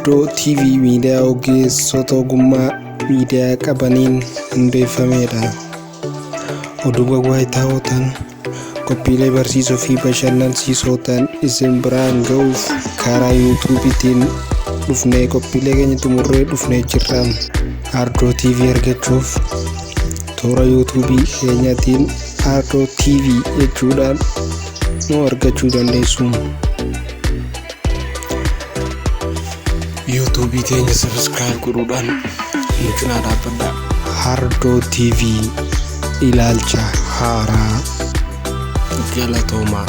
Hardo TV miidiyaa ogeessota ogummaa miidiyaa qabaniin hundeeffamedha. Oduu wayitaawwataan qophiilee barsiisoo fi bashannansiisootaan isin biraan ga'uuf karaa YouTube'tiin dhufnee qophiilee keenya xumurree dhufnee jirra. Hardo TV argachuuf toora YouTube keenyaatiin Hardo TV jechuudhaan nu argachuu dandeessu. YouTube teenya subscribe godhuudhaan nu cinaa dhaabbadhaa. Hardo TV ilaalcha haaraa. Galatooma.